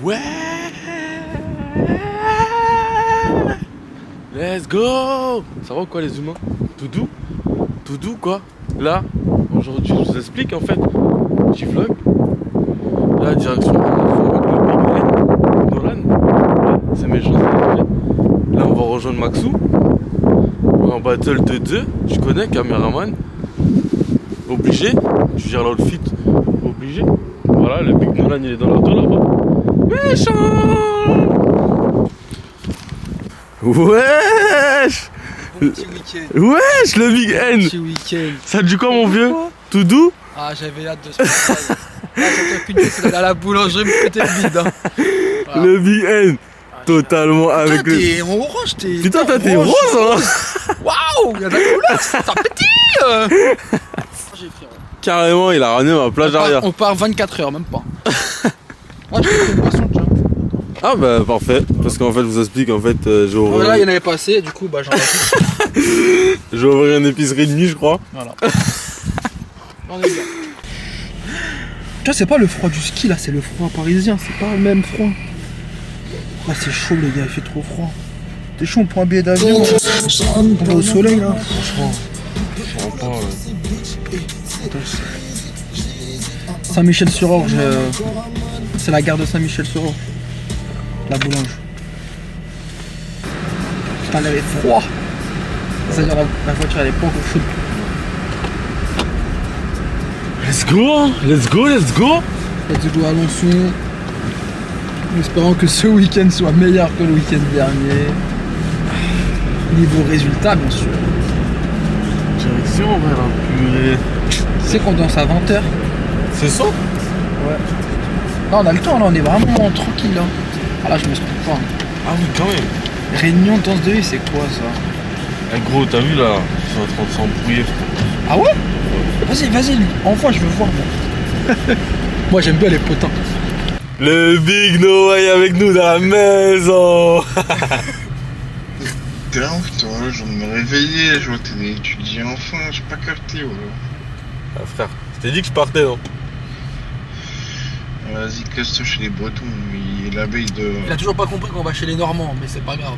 Ouais. Let's go. Ça va quoi les humains? Tout doux? Tout doux quoi? Là, aujourd'hui je vous explique en fait. J'y vlog. Là, direction avec le Big N, Nolan. C'est mes choses. Là on va rejoindre Maxou. En battle de 2, tu connais, caméraman. Obligé. Tu gères l'outfit. Obligé. Voilà, le Big Nolan il est dans l'auto là-bas. Méchant. Wesh. Wesh, le Big N. Ça te dit quoi mon vieux? Tout doux? Ah, j'avais hâte de se faire ça. Là, ça plus c'est d'aller à la boulangerie me péter le vide. Hein. Voilà. Le Big N. Totalement avec le... T'es en orange, t'es... Putain, toi t'es rose hein. Waouh, y'a de la couleur, ça pétille. Carrément, il a ramené ma plage arrière. On part 24 heures, même pas. Moi, j'ai pris une poisson, tiens. Ah bah parfait, parce qu'en fait je vous explique en fait j'ai ouvert... Là il y en avait pas assez, du coup bah j'en ai j'ai ouvert une épicerie de nuit je crois. Voilà. On est bien. Tu vois c'est pas le froid du ski là, c'est le froid parisien, c'est pas le même froid. Ah c'est chaud les gars, il fait trop froid. T'es chaud, on prend un billet d'avion, on va au soleil là. Franchement, je comprends pas. Saint-Michel-sur-Orge, c'est la gare de Saint-Michel-sur-Orge. La boulange. Putain, elle avait froid. C'est-à-dire la voiture elle est pas encore chaude. Let's go, let's go, let's go. Let's go Alençon. En espérant que ce week-end soit meilleur que le week-end dernier. Niveau résultat bien sûr. Direction vers la purée. Tu sais qu'on danse à 20h. C'est ça? Ouais. Là on a le temps, là on est vraiment tranquille là. Ah là je me trompe pas. Ah oui quand même. Réunion de danse de rue, c'est quoi ça? Eh gros t'as vu là, ils sont en train de s'embrouiller frère. Ah ouais? Vas-y, envoie, je veux voir moi. Moi j'aime bien les potins. Le Big Noah est avec nous dans la maison. T'es là toi, je viens de me réveiller, je vois que t'es étudiant enfin, j'ai pas capté ouais. Ah frère, je t'ai dit que je partais non? Vas-y, casse-toi chez les Bretons, il est l'abeille de... Il a toujours pas compris qu'on va chez les Normands, mais c'est pas grave.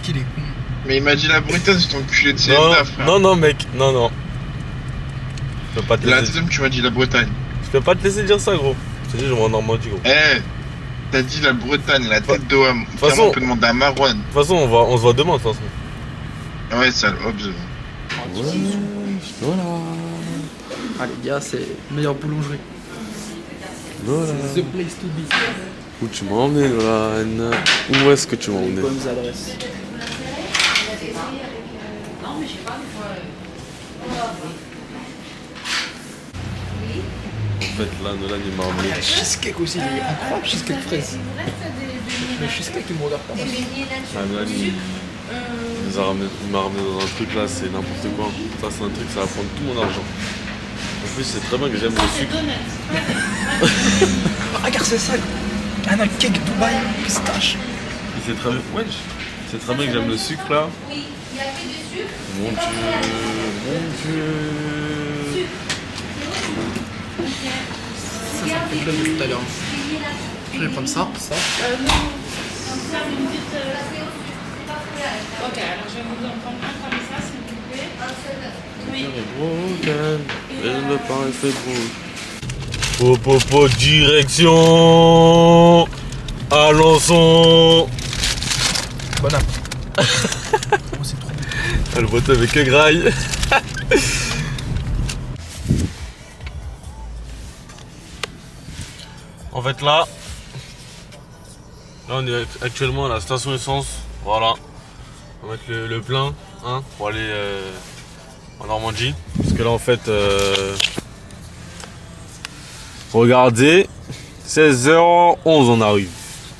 Qu'il est con. Mais il m'a dit la Bretagne, c'est ton enculé de CNA, frère. Non mec, non. Je peux pas te laisser... La deuxième, tu m'as dit la Bretagne. Je peux pas te laisser dire ça gros. Je t'ai dit je vais en Normandie gros. Eh, t'as dit la Bretagne, la tête d'Oham. De toute façon, on peut demander à Marwan. De toute façon, on se voit demain de toute façon. Ouais, ça l'obs. Voilà. Ah les gars, c'est meilleure boulangerie. Voilà. C'est the place to be. Où tu m'as emmené, Lohan? Où est-ce que tu m'as emmené? Bonnes adresses. En fait, là, Nolan, il m'a emmené. Il y a le cheesecake aussi, il est incroyable, cheesecake fraise. Le cheesecake, il me regarde pas mal. Ah, Nolan, il m'a ramené dans un truc là, c'est n'importe quoi. Ça, c'est un truc, ça va prendre tout mon argent. En plus, c'est très bien que j'aime le sucre. Regarde, c'est ça. Un cake Dubaï, pistache. C'est très bien. Ouais, c'est très bien que j'aime le sucre là. Oui, il y a que du sucre. Mon Dieu. Ça me fait plaisir tout à l'heure. Je vais prendre ça. Ok, alors je vais vous en prendre un comme ça, s'il vous plaît. Oui. Et le pain est fait beau. Popo, direction Alençon. Bon app. Oh, c'est trop bon. Elle vote avec un graille. En fait là on est actuellement à la station essence. Voilà. On va mettre le plein hein, pour aller en Normandie. Parce que là en fait regardez, 16h11 on arrive.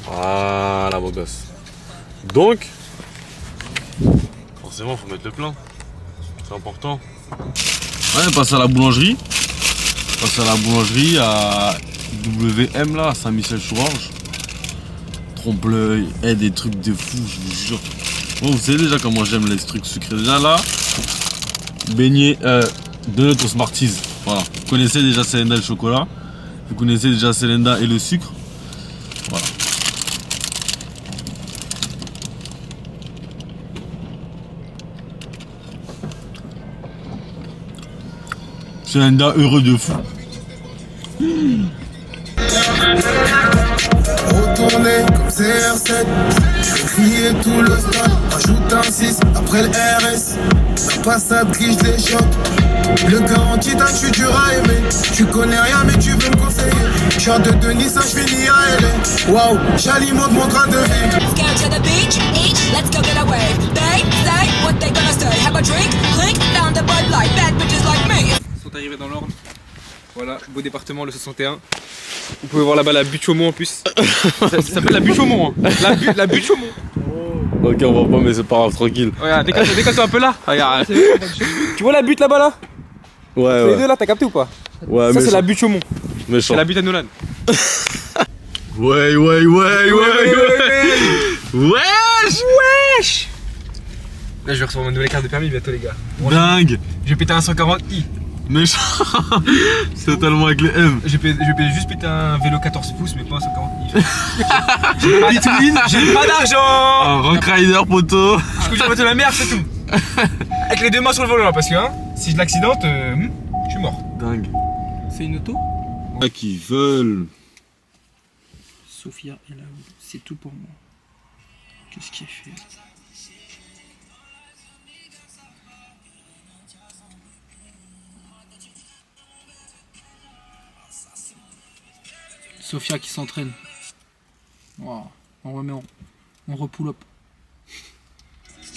Voilà beau gosse. Donc forcément faut mettre le plein. C'est important. Ouais, passe à la boulangerie. Passe à la boulangerie à WM là, à Saint-Michel-sur-Orge. Trompe-l'œil, des trucs de fou, je vous jure. Bon, vous savez déjà comment j'aime les trucs sucrés. Déjà là, beignet de notre Smarties. Voilà, vous connaissez déjà Selenda et le chocolat. Vous connaissez déjà Selenda et le sucre. C'est un gars heureux de fou. Retourner comme CR7, crier tout le stade, ajoute un 6 après le RS. La passade grise des chocs, le garantie d'un tu dur à aimer. Tu connais rien mais tu veux me conseiller. Short de Denis, ça je finis à LA. Waouh, j'alimente mon train de vie. Let's go to the beach, each, let's go get a wave. They say what they gonna say. Have a drink, clink, found a Bud Light. Bad bitches like me. Ils sont arrivés dans l'ordre. Voilà, beau département, le 61. Vous pouvez voir là-bas la butte Chaumont en plus. Ça s'appelle la butte Chaumont. Hein. La butte Chaumont. Ok, on voit pas, mais c'est pas grave, tranquille. Regarde, décale-toi un peu là. Regarde. Tu vois la butte là-bas là? Ouais, Les deux là, t'as capté ou pas? Ouais, ça c'est la butte Chaumont. Méchant. C'est la butte à Nolan. Ouais. Wesh. Là je vais recevoir ma nouvelle carte de permis bientôt les gars. Dingue. Je vais péter un 140i. Méchant. C'est totalement avec les M. Je vais juste péter un vélo 14 pouces mais pas un 140i. J'ai pas d'argent. Un rock rider poteau. Je couche de la merde c'est tout. Avec les deux mains sur le volant là parce que hein, si je l'accidente, je suis mort. Dingue. C'est une auto? Qui veulent. Sophia est là-haut, c'est tout pour moi. Qu'est-ce qui est fait? Sophia qui s'entraîne. Wow. On remet, on repull up.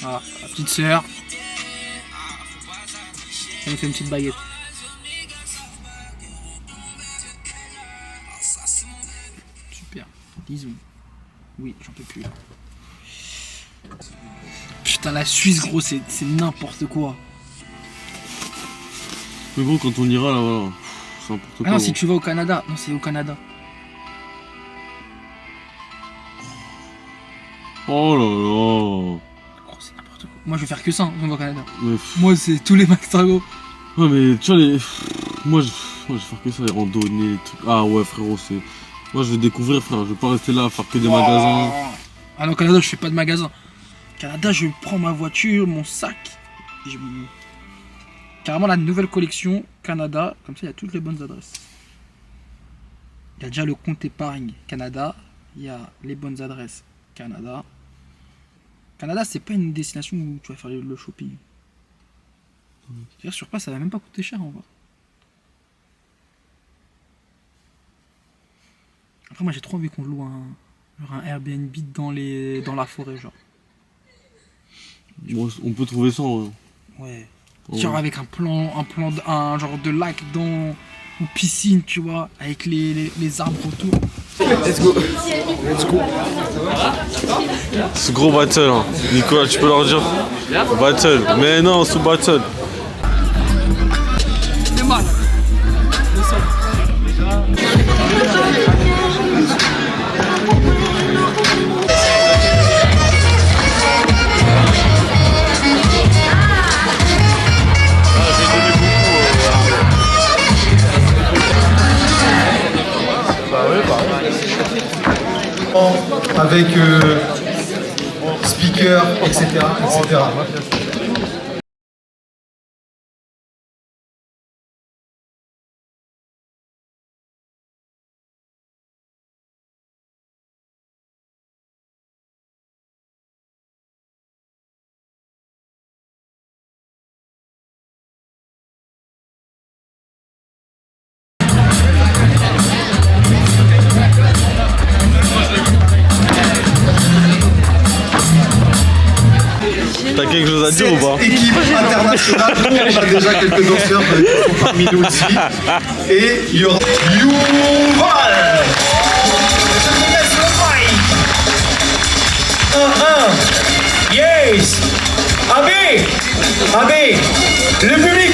Ah, la petite sœur. Elle nous fait une petite baguette. Super. Bisous. Oui, j'en peux plus là. Putain, la Suisse, gros, c'est n'importe quoi. Mais bon, quand on ira là, voilà. C'est n'importe quoi. Ah non, si tu vas au Canada. Non, c'est au Canada. Oh là là. Gros, c'est n'importe quoi. Moi, je vais faire que ça, hein, on va au Canada. Mais Moi, c'est tous les max gros. ouais, mais tu vois, moi, je vais faire que ça, les randonnées, les trucs. Ah ouais, frérot, c'est. Moi, je vais découvrir, frère. Je vais pas rester là à faire que des magasins. Ah non, au Canada, je fais pas de magasin. Au Canada, je prends ma voiture, mon sac. Et je me. Carrément, la nouvelle collection Canada. Comme ça, il y a toutes les bonnes adresses. Il y a déjà le compte épargne Canada. Il y a les bonnes adresses Canada. Canada, c'est pas une destination où tu vas faire le shopping. C'est-à-dire, sur place, ça va même pas coûter cher en vrai. Après, moi, j'ai trop envie qu'on loue un Airbnb dans la forêt, genre. Bon, on peut trouver ça, ouais. Ouais. Ouais. Genre avec un genre de lac ou piscine, tu vois, avec les arbres autour. Let's go. Ce gros battle, hein. Nicolas, tu peux leur dire battle. Mais non, sous battle. C'est mal. Avec speaker, etc. etc. T'as quelque chose à dire ou pas? Équipe internationale, on a déjà quelques danseurs qui sont parmi nous aussi. Et il y aura Yuval. 1-1. Yes. Abbé, le public.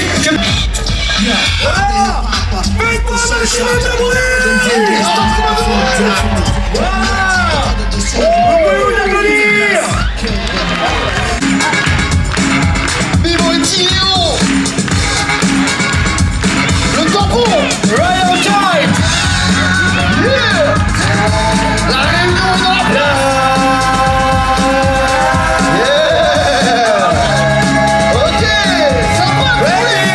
Faites-moi marcher le bruit. Le tampon, right on time. Yeah. La réunion est dans la place. Yeah. Ok, ça va, ready.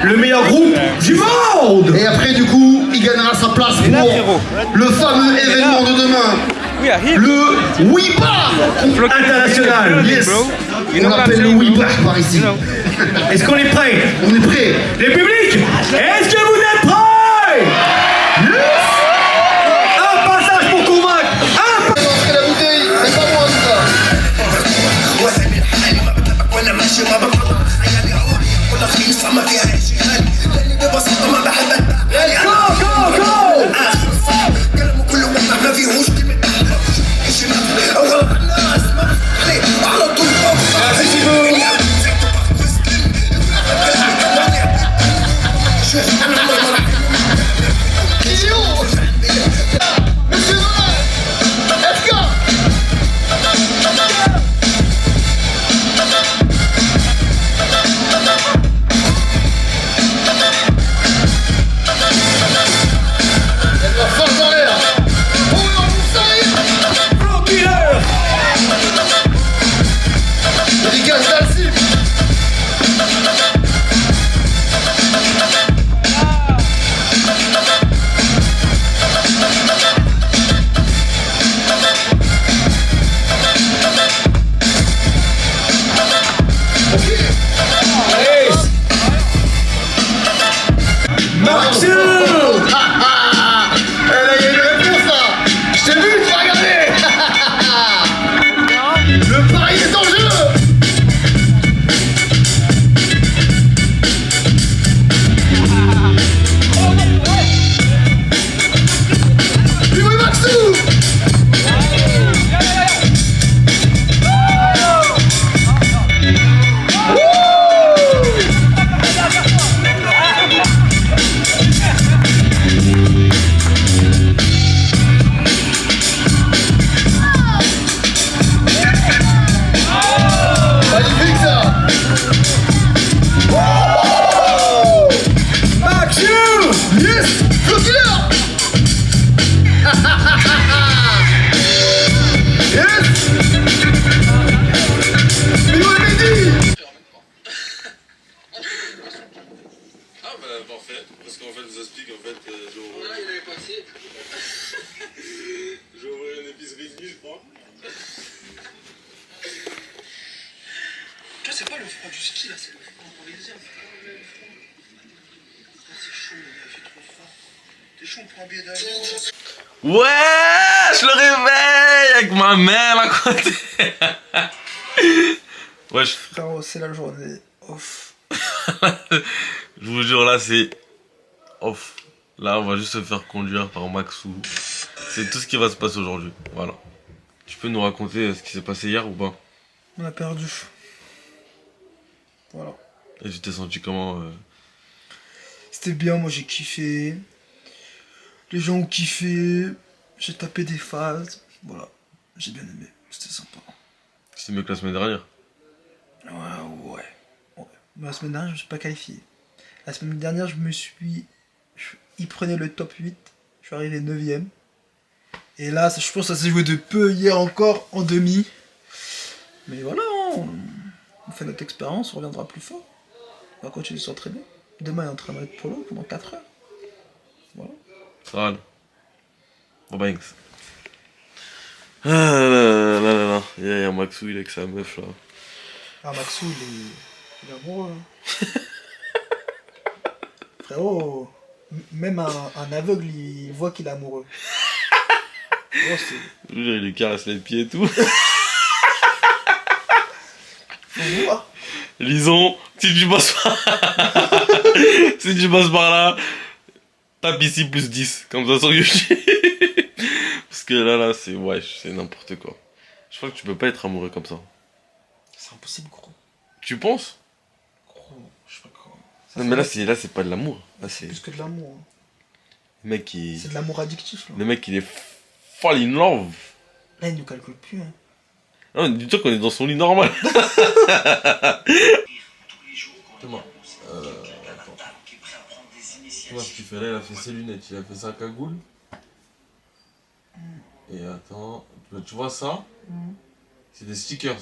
Le meilleur groupe du monde. Et après du coup, il gagnera sa place pour le fameux événement de demain. Le WIPA international. Yes. On appelle le WIPA par ici. Est-ce qu'on est prêt? On est prêt. Les publics, est-ce que vous êtes prêts? Yes. Un passage pour convaincre. Un passage. La bouteille, c'est pas moi ça. Parfait, parce qu'en fait, je vous explique, en fait, j'ai ouvert une épicerie de nuit, je crois. Tu vois, c'est pas le froid du ski là, c'est le froid parisien, c'est pas le même froid. Là, c'est chaud, les gars, il fait trop froid. T'es chaud, on prend un billet d'avion. Ouais, je le réveille avec ma mère à côté. Wesh. Frérot, c'est la journée off. Je vous jure, là, c'est off. Là, on va juste se faire conduire par Maxou. C'est tout ce qui va se passer aujourd'hui. Voilà. Tu peux nous raconter ce qui s'est passé hier ou pas? On a perdu. Voilà. Et tu t'es senti comment C'était bien, moi j'ai kiffé. Les gens ont kiffé. J'ai tapé des phases. Voilà. J'ai bien aimé. C'était sympa. C'était mieux que la semaine dernière? Ouais. Mais la semaine dernière, je me suis pas qualifié. La semaine dernière, il prenait le top 8. Je suis arrivé 9ème. Et là, je pense que ça s'est joué de peu hier encore en demi. Mais voilà, on fait notre expérience, on reviendra plus fort. On va continuer de s'entraîner. Demain, il y a un entraînement de polo pendant 4 heures. Voilà. Ça va. Bon, banks. Ah là là là là. Il y a Maxou, il est avec sa meuf là. Ah, Maxou, il est amoureux. Hein. Frérot, même un aveugle, il voit qu'il est amoureux. Oh, je veux dire, il lui caresse les pieds et tout. Lison, si tu passes par là, tape ici plus 10, comme ça sur YouTube. Parce que là, c'est c'est n'importe quoi. Je crois que tu peux pas être amoureux comme ça. C'est impossible, gros. Tu penses? Gros, je sais pas quoi. Non, mais là, c'est pas de l'amour. Là, c'est plus que de l'amour. Hein. Le mec qui... C'est de l'amour addictif, là. Le mec, il est fall in love. Là, il nous calcule plus, hein. Non, dis-toi qu'on est dans son lit normal. Thomas, Thomas, ce qu'il fait là, il a fait ses lunettes, il a fait sa cagoule. Et attends, tu vois ça? C'est des stickers.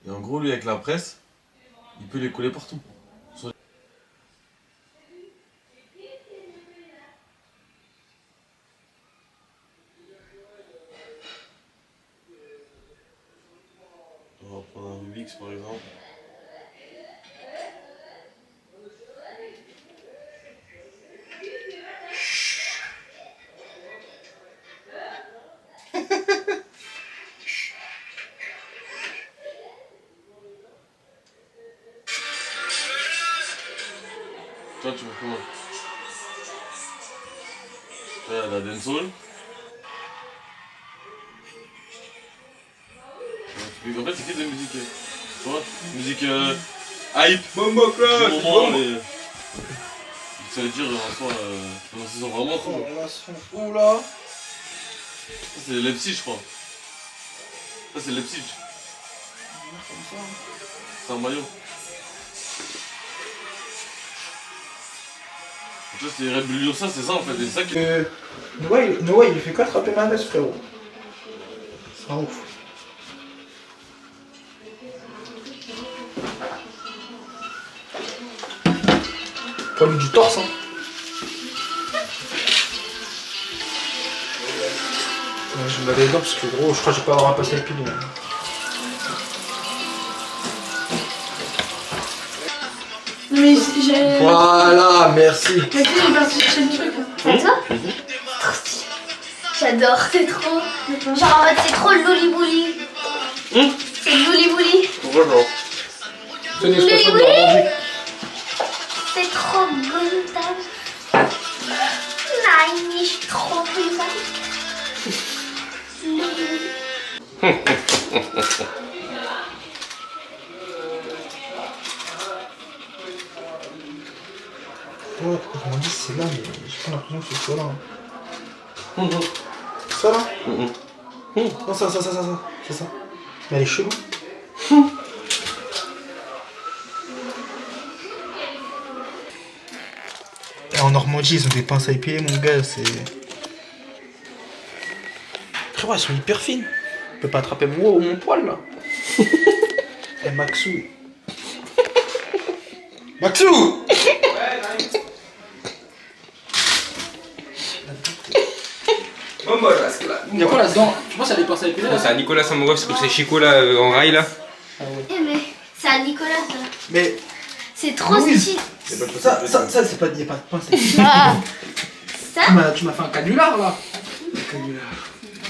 Et en gros, lui, avec la presse, il peut les coller partout. On va prendre un Rubik's par exemple. Toi, tu veux comment? Là, il y a la dancehall. En fait, c'est que de la musique. Tu vois? Musique hype. Bombo Clock. Du moment, ça veut dire en soi. C'est vraiment trop. Oula. Ça, c'est Leipzig, je crois. Ça, c'est Leipzig. C'est un maillot. Tu vois, c'est Red Bull Lyon, ça, c'est ça en fait. C'est ça qui. Noah, il fait qu'attraper ma veste, frérot. C'est un ouf. Poilu du torse, hein. Ouais, je me lavais les dents parce que gros, je crois que j'ai pas avoir à passer les piles. Mais j'ai. Voilà, merci. Mais tu sais, j'ai parti chercher le truc. C'est ça? Trop stylé. J'adore, c'est trop. Genre en mode c'est trop loli-bouli. C'est loli-bouli. Pourquoi genre? C'est une expression de Normandie. C'est trop brutal. Nein, je suis trop brutal. Ouais, pourquoi je m'en dis c'est là, mais j'ai pas l'impression que ce soit là. Ça là? Non, ça. C'est ça. Mais elle est chelou. Et en Normandie, ils ont des pinces à épiler, mon gars, c'est. Frérot, elles sont hyper fines. Tu peux pas attraper mon poil là. Eh, Maxou. Maxou! Bombo là, c'est là. Y'a quoi là-dedans? Tu penses à des pinces à épiler là? C'est à Nicolas Samourov, c'est comme c'est Chico là en rail là. Eh mais c'est à Nicolas ça. Mais. C'est trop Louise. stylé. Ça, c'est pas. Y'a pas de pince à épiler. Ah. Ça? Tu m'as fait un canular là. Un canular.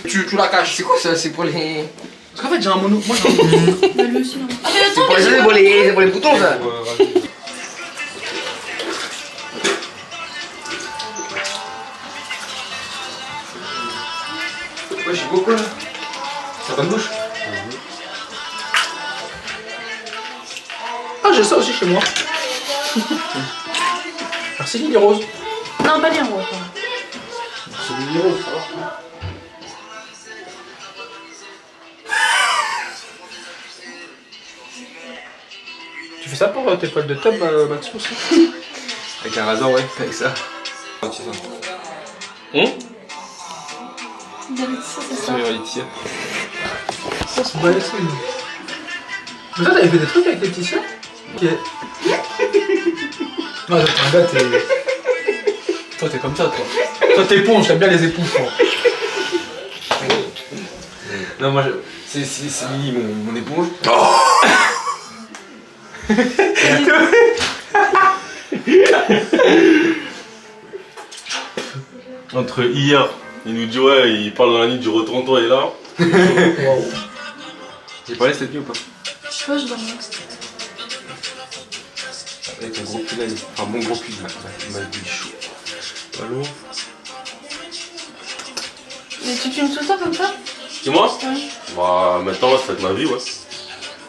Tu la caches. C'est quoi ça? C'est pour les. Parce qu'en fait, j'ai un mono. Moi, j'ai un mono. Bah lui aussi, non. Ah, mais C'est attends, pour mais c'est pour les boutons ça. Ouais, j'ai beaucoup là. Ça va de bouche. Ah, j'ai ça aussi chez moi. Merci Lily Rose. Non, pas les roses. C'est Lily Rose, ça va. Tu fais ça pour tes poils de tub, Maxou aussi? Avec un rasoir, ouais, avec ça. Ça, Laetitia. Ça, c'est pas les couilles. Mais toi, t'avais fait des trucs avec Laetitia? Ok. Ouais, un gars, t'es. Toi, t'es comme ça, toi. Toi, t'éponges, j'aime bien les éponges, toi. Non, moi, c'est Lily, mon éponge. Entre hier, il nous dit ouais, il parle dans la nuit du retour en toi et là. Waouh. J'ai parlé cette nuit ou pas? je sais pas, je dormais. Avec un gros pull là, enfin mon gros pull, il m'a dit chaud. Allô? Mais tu filmes tout ça comme ça? C'est moi? Ouais. Bah maintenant là, ça va être ma vie, ouais.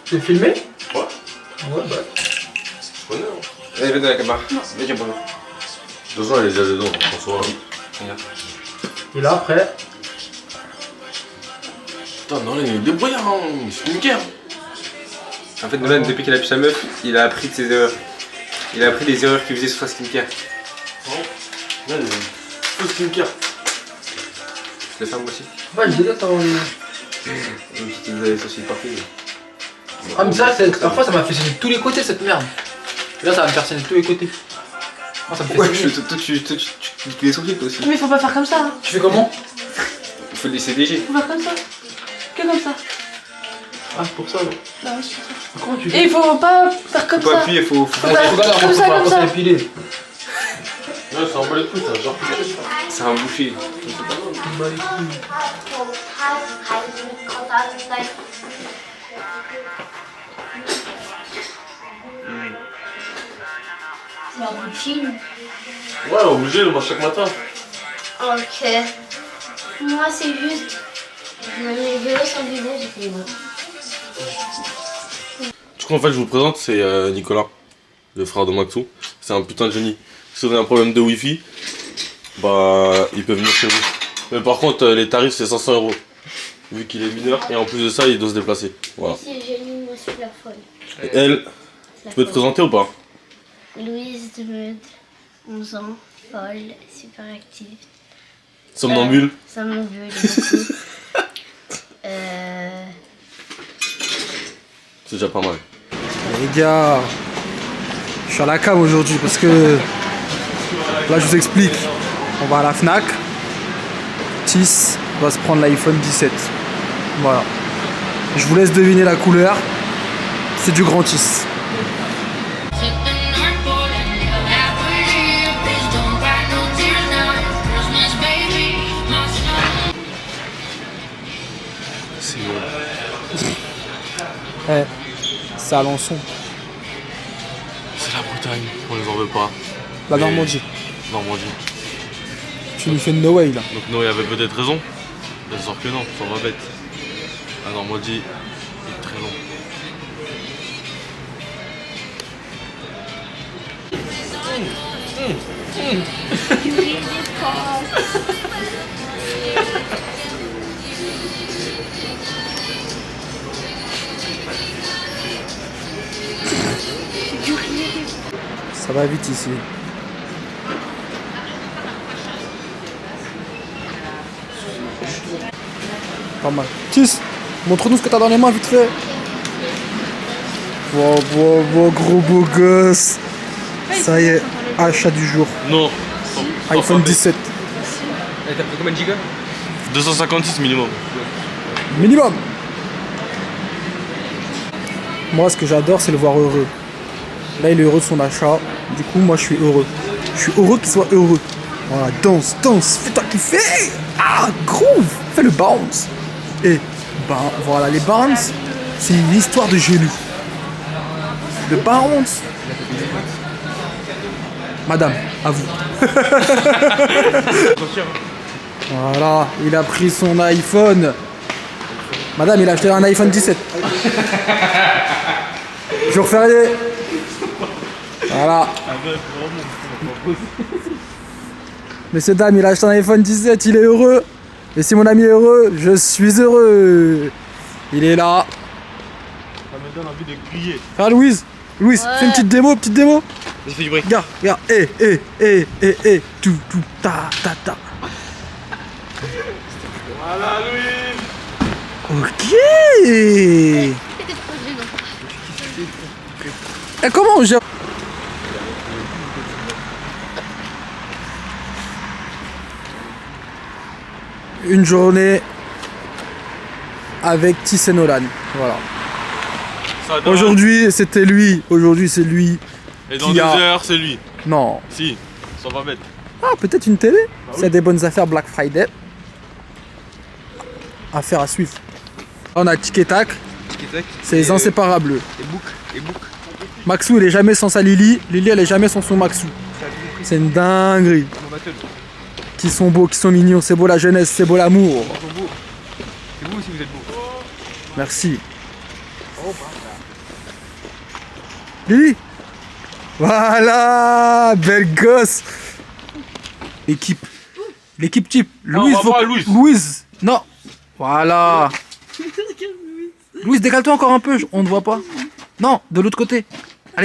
T'es filmé? Ouais. Ouais, bah. Je connais, hein. Allez, viens dans la caméra. Non. Viens, bon. De toute façon, elle est déjà dedans, François. Regarde. Et là, après. Putain, non, il est débrouillard, hein. C'est une guerre. En fait, Nolan, depuis qu'il a pu sa meuf, il a appris de ses erreurs. Il a appris des erreurs qu'il faisait sur sa skincare. Là, il est faux skincare. fais ça moi aussi. Ouais, je déteste avoir les... Des saucisses partout. Ah mais ça, parfois ça m'a fait saigner de tous les côtés cette merde. Là ça va me faire saigner de tous les côtés. Moi ça me fait saigner. Toi tu les saucisses toi aussi. Mais faut pas faire comme ça. Hein. Tu fais comment? Il faut les CDG. Faut faire comme ça. Que comme ça. Ah pour ça là. Bah ouais, c'est pour ça. Comment tu Et fais? il faut pas faire comme Faut ça. appuyer, faut faire comme ça, comme ça. Épiler. Non, c'est un bas les couilles, c'est un genre. C'est un boucher. C'est la routine. Ouais, obligé, le mange chaque matin. Ok. Moi, c'est juste. Mes vélos sont vidés, j'ai fait les bras. Du coup, en fait, je vous présente, c'est Nicolas, le frère de Maxou. C'est un putain de génie. Si vous avez un problème de wifi, bah, il peut venir chez vous. Mais par contre, les tarifs, c'est 500 €. Vu qu'il est mineur, et en plus de ça, il doit se déplacer. Voilà. C'est génie, moi, je suis la folle. Et elle, tu peux te présenter ou pas? Louise Demeud, 11 ans, folle, super active. Somnambule. Somnambule, beaucoup. C'est déjà pas mal. Les gars, je suis à la cave aujourd'hui parce que là je vous explique. On va à la Fnac. Tis va se prendre l'iPhone 17. Voilà. Je vous laisse deviner la couleur. C'est du grand Tis. C'est bon. Eh, c'est Alençon. C'est la Bretagne, on les en veut pas. La Mais- Normandie. Normandie. Tu nous fais une no way là. Donc Noé avait peut-être raison. Bien sûr que non, ça va bête. La Normandie est très long. Ça va vite ici. Pas mal. Tis, montre-nous ce que t'as dans les mains vite fait. Wow, gros beau gosse. Ça y est, achat du jour. Non. iPhone 17. T'as pris combien de gigas? 256 minimum. Minimum. Moi, ce que j'adore, c'est le voir heureux. Là, il est heureux de son achat. Du coup, moi, je suis heureux. Je suis heureux qu'il soit heureux. Voilà, danse, fais-toi kiffer. Ah, groove, fais le bounce. Et, ben, voilà, les bounce, c'est une histoire de genoux. Le bounce. Madame, à vous. Voilà, il a pris son iPhone. Madame, il a acheté un iPhone 17. Jour férié. Voilà. Messieurs, dames, il a acheté un iPhone 17, il est heureux. Et si mon ami est heureux, je suis heureux. Il est là. Ça me donne envie de crier. Ah, Louise, fais une petite démo, J'ai fait du bruit. Regarde, tout, ta. Voilà, Louis. Ok. Et comment on gère? Une journée avec Tis et Nolan. Voilà. Ça donne. Aujourd'hui, c'était lui. Aujourd'hui, c'est lui. Et dans qui 2 a- heures, c'est lui. Non. Si, ça va bête. Ah, peut-être une télé. S'il y a des bonnes affaires Black Friday. Affaire à suivre. On a Tic et Tac. C'est les inséparables. Et Book. Maxou, il est jamais sans sa Lily. Lily, elle est jamais sans son Maxou. C'est une dinguerie. Mon battle. Qui sont beaux, qui sont mignons. C'est beau la jeunesse, c'est beau l'amour. Ils sont beaux. C'est vous aussi, vous êtes beaux. Merci. Lily. Voilà, belle gosse. L'équipe. L'équipe type. Non, Louise, on va voir Louise. Louise. Non. Voilà. Louise, décale-toi encore un peu, on ne voit pas. Non, de l'autre côté. À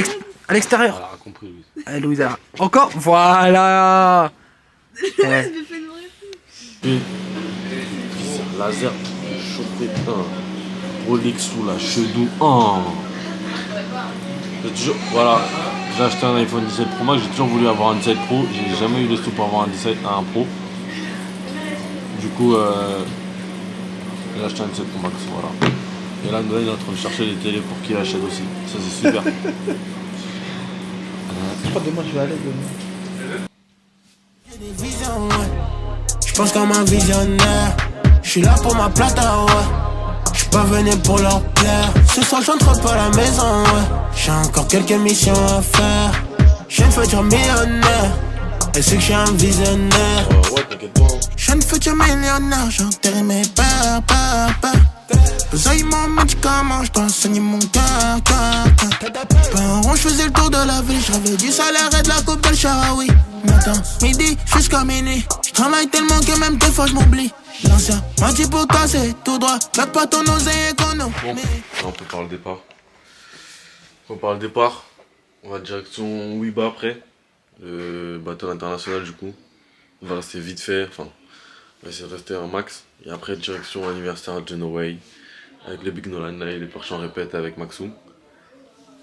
l'extérieur. Voilà, compris, Louise. Allez, Louise, là. Encore. Voilà. Eh. laser chauffé, Rolex sous la chedou, voilà, j'ai acheté un iPhone 17 Pro Max, j'ai toujours voulu avoir un 17 Pro, j'ai jamais eu les sous pour avoir un Pro. Du coup, j'ai acheté un 17 Pro Max, voilà. Et là, Noël est en train de chercher les télés pour qu'il achète aussi, ça c'est super. Je crois que demain je vais aller Je pense comme un visionnaire. Je suis là pour ma plata, ouais. Je suis pas venu pour leur plaire. Ce soir j'entre pas à la maison, ouais. J'ai encore quelques missions à faire. J'ai une future millionnaire. Et c'est que je suis un visionnaire. J'ai une future millionnaire. J'ai enterré mes pères. Besoin mon médicament, je dois saigner mon cœur. Ben rond, je faisais le tour de la ville. Je rêvais du salaire et de la coupe de Sharawi. Matin, midi, jusqu'à minuit. Je travaille tellement que même des fois je m'oublie. L'ancien m'a dit pour toi c'est tout droit. Mets pas ton oseille économique. Bon, là on peut parler départ. On parle départ. On va direction Wiba après. Le bateau international du coup. On va rester vite fait. Enfin, on va essayer de rester un max. Et après direction anniversaire de No Way. Avec le Big Nolan. Là il est parti en répète avec Maxou.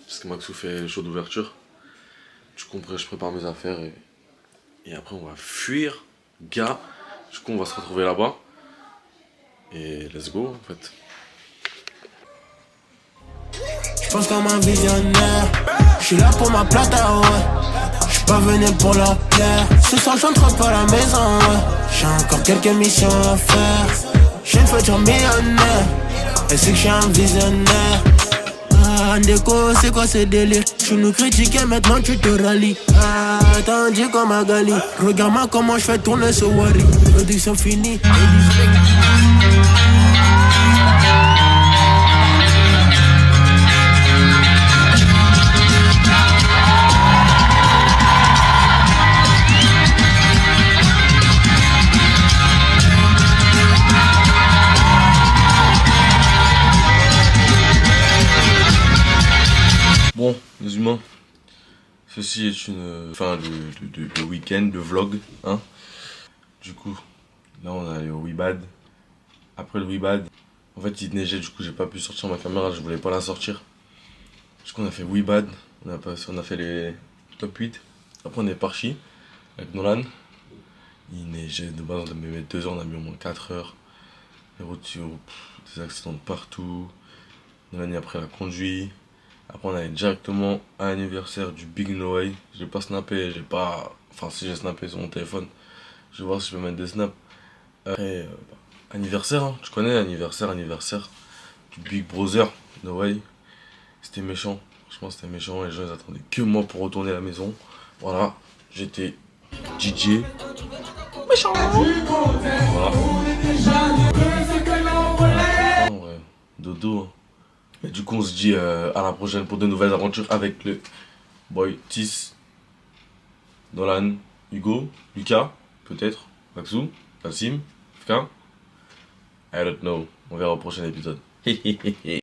Parce que Maxou fait le show d'ouverture. Du coup je prépare mes affaires et après on va fuir. Gars. Du coup on va se retrouver là-bas. Et let's go en fait. Je pense comme un visionnaire. Je suis là pour ma plata, ouais. Je suis pas venu pour leur plaire. Ce soir j'entre pas à la maison, ouais. J'ai encore quelques missions à faire. J'ai une future millionnaire. Et c'est que je suis un visionnaire. Ah, Ndeko, c'est quoi ce délire? Tu nous critiquais, maintenant tu te rallies. Ah, attendu comme un gali. Regarde-moi comment je fais tourner ce wari. Production finie. Bon, les humains, ceci est une fin de week-end, de vlog, hein. Du coup, là on est allé au Wibad. Après le Wibad, en fait il neigeait, du coup j'ai pas pu sortir ma caméra, je voulais pas la sortir. Du coup on a fait Wibad, on a fait les top 8. Après on est parti avec Nolan. Il neigeait de base, on devait mettre 2 heures, on a mis au moins 4 heures. Les routes, des accidents de partout. Nolan après a conduit. Après on allait directement à l'anniversaire du Big No Way. J'ai pas snappé, enfin si j'ai snappé sur mon téléphone. Je vais voir si je peux mettre des snaps. Après, anniversaire, hein, tu connais anniversaire du Big Brother No Way. C'était méchant, franchement c'était méchant. Les gens ils attendaient que moi pour retourner à la maison. Voilà, j'étais DJ. Méchant. Voilà. Ouais, dodo. Hein. Et du coup on se dit à la prochaine pour de nouvelles aventures avec le boy Tis, Nolan, Hugo, Lucas, peut-être, Maxou, Nassim, Fka. I don't know, on verra au prochain épisode.